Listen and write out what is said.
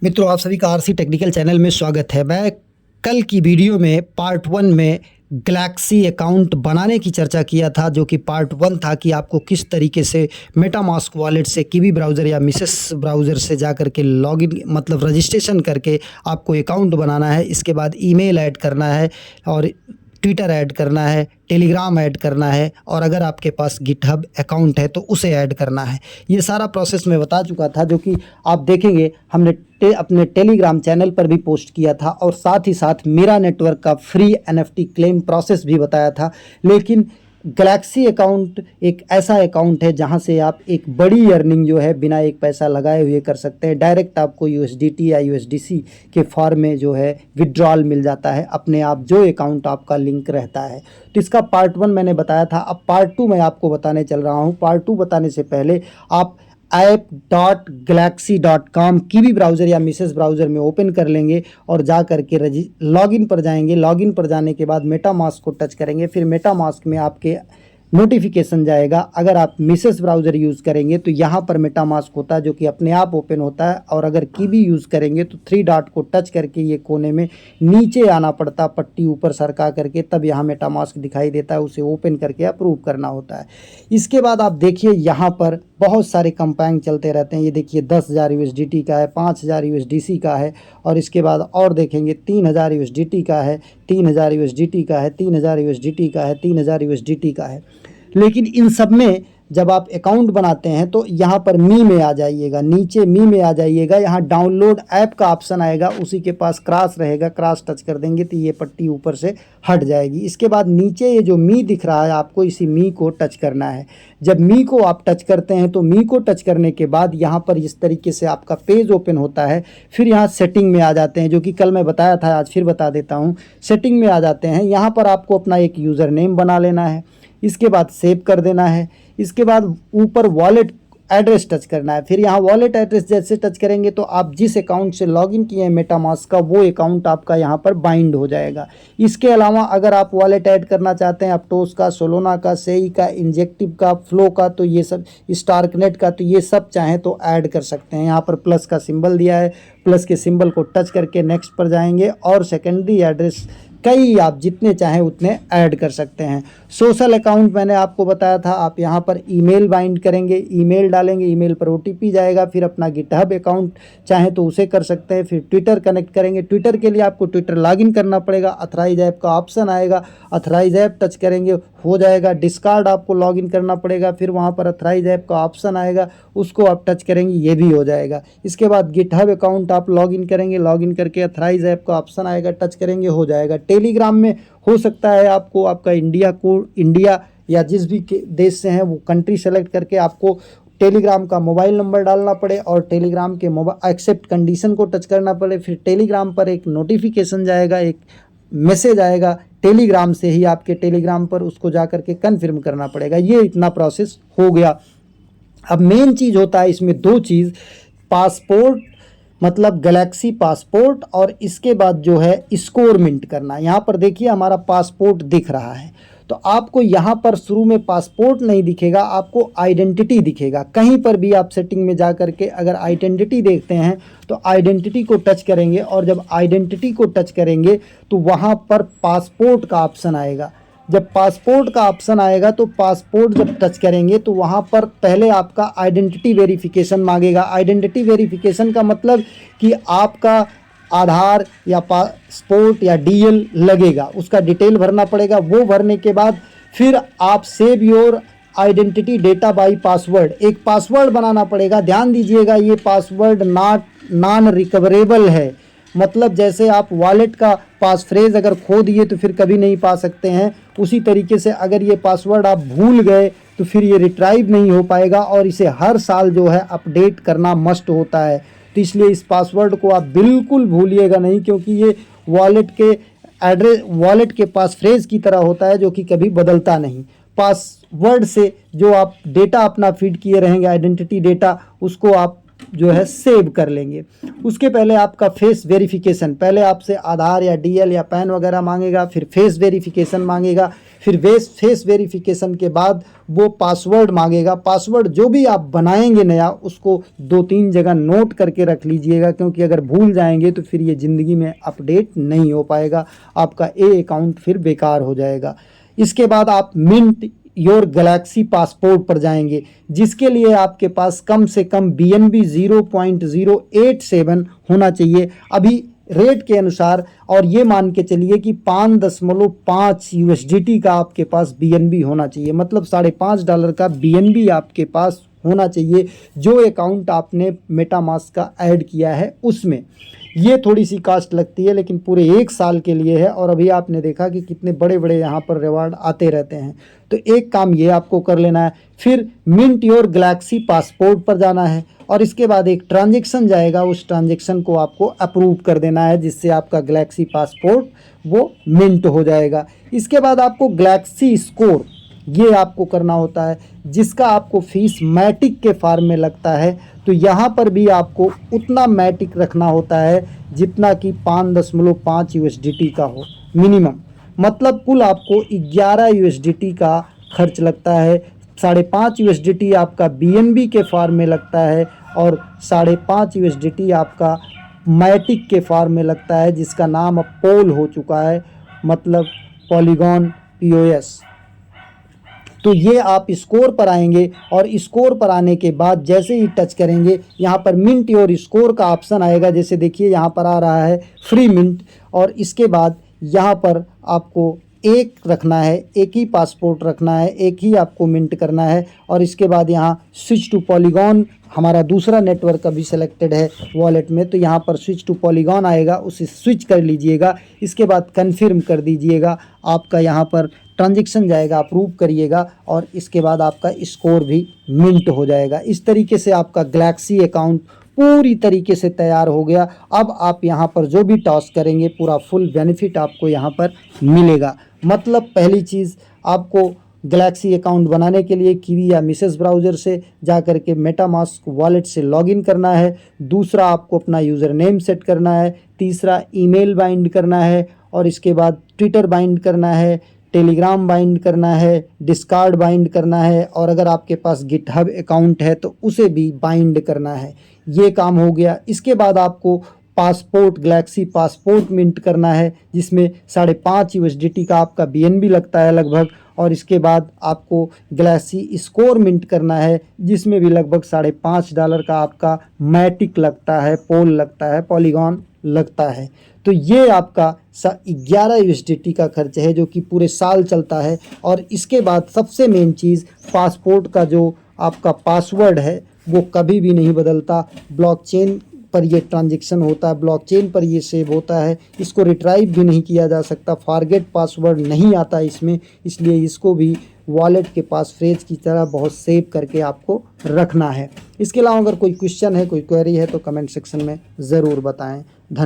मित्रों, आप सभी का आरसी टेक्निकल चैनल में स्वागत है। मैं कल की वीडियो में पार्ट 1 में गैलेक्सी अकाउंट बनाने की चर्चा किया था, जो कि पार्ट 1 था कि आपको किस तरीके से मेटामास्क वॉलेट से कीवी ब्राउज़र या मिसेस ब्राउज़र से जा करके लॉगिन मतलब रजिस्ट्रेशन करके आपको अकाउंट बनाना है। इसके बाद ईमेल ऐड करना है और ट्विटर ऐड करना है, टेलीग्राम ऐड करना है और अगर आपके पास गिटहब अकाउंट है तो उसे ऐड करना है। ये सारा प्रोसेस मैं बता चुका था, जो कि आप देखेंगे हमने अपने टेलीग्राम चैनल पर भी पोस्ट किया था और साथ ही साथ मेरा नेटवर्क का फ्री NFT क्लेम प्रोसेस भी बताया था। लेकिन गैलेक्सी अकाउंट एक ऐसा अकाउंट है जहां से आप एक बड़ी अर्निंग जो है बिना एक पैसा लगाए हुए कर सकते हैं। डायरेक्ट आपको USDT या USDC के फॉर्म में जो है विड्रॉल मिल जाता है अपने आप, जो अकाउंट आपका लिंक रहता है। तो इसका पार्ट 1 मैंने बताया था। अब पार्ट 2 मैं आपको बताने चल रहा हूं। पार्ट 2 बताने से पहले आप app.galaxy.com कीवी ब्राउज़र या मिसेस ब्राउज़र में ओपन कर लेंगे और जा करके लॉगिन पर जाएंगे। लॉगिन पर जाने के बाद मेटामास्क को टच करेंगे। फिर मेटामास्क में आपके नोटिफिकेशन जाएगा। अगर आप मिसेस ब्राउज़र यूज़ करेंगे तो यहाँ पर मेटामास्क होता है जो कि अपने आप ओपन होता है, और अगर कीवी यूज़ करेंगे तो 3 डॉट को टच करके ये कोने में नीचे आना पड़ता, पट्टी ऊपर सरका करके, तब यहाँ मेटामास्क दिखाई देता है। उसे ओपन करके अप्रूव करना होता है। इसके बाद आप देखिए यहाँ पर बहुत सारे कंपाइन चलते रहते हैं। ये देखिए 10,000 USDT का है, 5,000 USDC का है, और इसके बाद और देखेंगे 3,000 USDT का है, 3,000 USDT का है, 3,000 USDT का है, 3,000 USDT का है। लेकिन इन सब में जब आप अकाउंट बनाते हैं तो यहाँ पर मी में आ जाइएगा, नीचे मी में आ जाइएगा। यहाँ डाउनलोड ऐप का ऑप्शन आएगा, उसी के पास क्रॉस रहेगा, क्रॉस टच कर देंगे तो ये पट्टी ऊपर से हट जाएगी। इसके बाद नीचे ये जो मी दिख रहा है, आपको इसी मी को टच करना है। जब मी को आप टच करते हैं तो मी को टच करने के बाद यहाँ पर इस तरीके से आपका पेज ओपन होता है। फिर यहाँ सेटिंग में आ जाते हैं, जो कि कल मैं बताया था, आज फिर बता देता हूँ। सेटिंग में आ जाते हैं। यहाँ पर आपको अपना एक यूज़र नेम बना लेना है, इसके बाद सेव कर देना है। इसके बाद ऊपर वॉलेट एड्रेस टच करना है। फिर यहाँ वॉलेट एड्रेस जैसे टच करेंगे तो आप जिस अकाउंट से लॉगिन किए हैं मेटामास्क का, वो अकाउंट आपका यहाँ पर बाइंड हो जाएगा। इसके अलावा अगर आप वॉलेट ऐड करना चाहते हैं अपटोस का, सोलोना का, सेई का, इंजेक्टिव का, फ्लो का, तो ये सब, स्टारकनेट का, तो ये सब चाहें तो ऐड कर सकते हैं। यहाँ पर प्लस का सिंबल दिया है, प्लस के सिंबल को टच करके नेक्स्ट पर जाएंगे और सेकेंडरी एड्रेस कई आप जितने चाहें उतने ऐड कर सकते हैं। सोशल अकाउंट मैंने आपको बताया था, आप यहाँ पर ईमेल बाइंड करेंगे, ईमेल डालेंगे, ईमेल पर OTP जाएगा। फिर अपना गिटहब अकाउंट चाहें तो उसे कर सकते हैं। फिर ट्विटर कनेक्ट करेंगे। ट्विटर के लिए आपको ट्विटर लॉगिन करना पड़ेगा। अथराइज ऐप का ऑप्शन आएगा, अथराइज ऐप टच करेंगे, हो जाएगा। डिस्कार्ड आपको लॉगिन करना पड़ेगा, फिर वहाँ पर अथराइज ऐप का ऑप्शन आएगा, उसको आप टच करेंगे, ये भी हो जाएगा। इसके बाद गिटहब अकाउंट आप लॉगिन करेंगे, लॉगिन करके अथराइज ऐप का ऑप्शन आएगा, टच करेंगे, हो जाएगा। टेलीग्राम में हो सकता है आपको आपका इंडिया या जिस भी देश से हैं वो कंट्री सेलेक्ट करके आपको टेलीग्राम का मोबाइल नंबर डालना पड़े और टेलीग्राम के एक्सेप्ट कंडीशन को टच करना पड़े। फिर टेलीग्राम पर एक नोटिफिकेशन जाएगा, एक मैसेज आएगा टेलीग्राम से ही आपके टेलीग्राम पर, उसको जा करके कन्फर्म करना पड़ेगा। ये इतना प्रोसेस हो गया। अब मेन चीज़ होता है इसमें 2 चीज़, पासपोर्ट मतलब गैलेक्सी पासपोर्ट, और इसके बाद जो है स्कोर मिंट करना। यहाँ पर देखिए हमारा पासपोर्ट दिख रहा है, तो आपको यहाँ पर शुरू में पासपोर्ट नहीं दिखेगा, आपको आइडेंटिटी दिखेगा। कहीं पर भी आप सेटिंग में जा करके अगर आइडेंटिटी देखते हैं तो आइडेंटिटी को टच करेंगे, और जब आइडेंटिटी को टच करेंगे तो वहाँ पर पासपोर्ट का ऑप्शन आएगा। जब पासपोर्ट का ऑप्शन आएगा तो पासपोर्ट जब टच करेंगे तो वहाँ पर पहले आपका आइडेंटिटी वेरिफिकेशन मांगेगा। आइडेंटिटी वेरिफिकेशन का मतलब कि आपका आधार या पासपोर्ट या DL लगेगा, उसका डिटेल भरना पड़ेगा। वो भरने के बाद फिर आप save your identity data bye password, एक पासवर्ड बनाना पड़ेगा। ध्यान दीजिएगा, ये पासवर्ड नॉन रिकवरेबल है। मतलब जैसे आप वॉलेट का पास फ्रेज अगर खो दिए तो फिर कभी नहीं पा सकते हैं, उसी तरीके से अगर ये पासवर्ड आप भूल गए तो फिर ये रिट्राइव नहीं हो पाएगा, और इसे हर साल जो है अपडेट करना मस्ट होता है। तो इसलिए इस पासवर्ड को आप बिल्कुल भूलिएगा नहीं, क्योंकि ये वॉलेट के पास फ्रेज की तरह होता है जो कि कभी बदलता नहीं। पासवर्ड से जो आप डेटा अपना फीड किए रहेंगे, आइडेंटिटी डेटा, उसको आप जो है सेव कर लेंगे। उसके पहले आपका फेस वेरिफिकेशन, पहले आपसे आधार या डीएल या पैन वगैरह मांगेगा, फिर फेस वेरिफिकेशन मांगेगा, फिर फेस वेरिफिकेशन के बाद वो पासवर्ड मांगेगा। पासवर्ड जो भी आप बनाएंगे नया, उसको 2-3 जगह नोट करके रख लीजिएगा, क्योंकि अगर भूल जाएंगे तो फिर ये ज़िंदगी में अपडेट नहीं हो पाएगा, आपका अकाउंट फिर बेकार हो जाएगा। इसके बाद आप मिंट योर गैलेक्सी पासपोर्ट पर जाएंगे, जिसके लिए आपके पास कम से कम BNB 0.087 होना चाहिए अभी रेट के अनुसार, और ये मान के चलिए कि 5.5 USDT का आपके पास BNB होना चाहिए, मतलब $5.5 का BNB आपके पास होना चाहिए जो अकाउंट आपने मेटामास्क का ऐड किया है उसमें। ये थोड़ी सी कास्ट लगती है, लेकिन पूरे 1 साल के लिए है, और अभी आपने देखा कि कितने बड़े बड़े यहाँ पर रिवार्ड आते रहते हैं। तो एक काम ये आपको कर लेना है। फिर मिंट योर गैलेक्सी पासपोर्ट पर जाना है, और इसके बाद एक ट्रांजेक्शन जाएगा, उस ट्रांजेक्शन को आपको अप्रूव कर देना है, जिससे आपका गैलेक्सी पासपोर्ट वो मिंट हो जाएगा। इसके बाद आपको गैलेक्सी स्कोर ये आपको करना होता है, जिसका आपको फीस मैटिक के फार्म में लगता है। तो यहाँ पर भी आपको उतना मैटिक रखना होता है जितना कि 5.5 USDT का हो मिनिमम, मतलब कुल आपको 11 USDT का खर्च लगता है। 5.5 USDT आपका BNB के फार्म में लगता है, और 5.5 USDT आपका मैटिक के फार्म में लगता है, जिसका नाम अब पोल हो चुका है, मतलब पॉलीगॉन POS। तो ये आप स्कोर पर आएंगे, और स्कोर पर आने के बाद जैसे ही टच करेंगे, यहाँ पर मिंट योर स्कोर का ऑप्शन आएगा। जैसे देखिए यहाँ पर आ रहा है फ्री मिंट, और इसके बाद यहाँ पर आपको एक रखना है, एक ही पासपोर्ट रखना है, एक ही आपको मिंट करना है। और इसके बाद यहाँ स्विच टू पॉलीगॉन, हमारा दूसरा नेटवर्क अभी सेलेक्टेड है वॉलेट में, तो यहाँ पर स्विच टू पॉलीगॉन आएगा, उसे स्विच कर लीजिएगा। इसके बाद कन्फर्म कर दीजिएगा, आपका यहाँ पर ट्रांजेक्शन जाएगा, अप्रूव करिएगा, और इसके बाद आपका स्कोर भी मिंट हो जाएगा। इस तरीके से आपका गैलेक्सी अकाउंट पूरी तरीके से तैयार हो गया। अब आप यहाँ पर जो भी टास्क करेंगे, पूरा फुल बेनिफिट आपको यहाँ पर मिलेगा। मतलब पहली चीज़, आपको गैलेक्सी अकाउंट बनाने के लिए कीवी या मिसेस ब्राउज़र से जा कर के मेटामास्क वॉलेट से लॉगिन करना है। दूसरा, आपको अपना यूज़र नेम सेट करना है। तीसरा, ईमेल बाइंड करना है, और इसके बाद ट्विटर बाइंड करना है, टेलीग्राम बाइंड करना है, डिस्कॉर्ड बाइंड करना है, और अगर आपके पास गिटहब अकाउंट है तो उसे भी बाइंड करना है। ये काम हो गया। इसके बाद आपको पासपोर्ट, गैलेक्सी पासपोर्ट मिंट करना है, जिसमें 5.5 USDT का आपका BNB लगता है लगभग, और इसके बाद आपको गैलेक्सी स्कोर मिंट करना है, जिसमें भी लगभग $5.5 का आपका मैटिक लगता है, पोल लगता है, पॉलीगॉन लगता है। तो ये आपका 11 USDT का खर्च है, जो कि पूरे साल चलता है। और इसके बाद सबसे मेन चीज़, पासपोर्ट का जो आपका पासवर्ड है वो कभी भी नहीं बदलता। ब्लॉकचेन पर ये ट्रांजेक्शन होता है, ब्लॉकचेन पर ये सेव होता है, इसको रिट्राइव भी नहीं किया जा सकता। फॉरगेट पासवर्ड नहीं आता इसमें, इसलिए इसको भी वॉलेट के पास फ्रेज की तरह बहुत सेव करके आपको रखना है। इसके अलावा अगर कोई क्वेश्चन है, कोई क्वेरी है, तो कमेंट सेक्शन में ज़रूर बताएं। धन्यवाद।